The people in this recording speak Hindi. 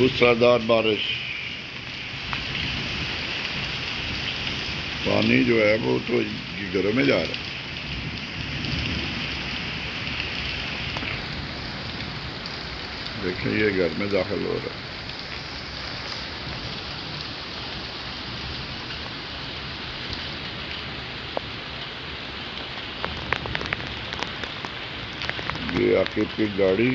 मूसलाधार बारिश। पानी जो है वो तो घरों में जा रहा है। देखें ये घर में दाखिल हो रहा है। ये आकिब की गाड़ी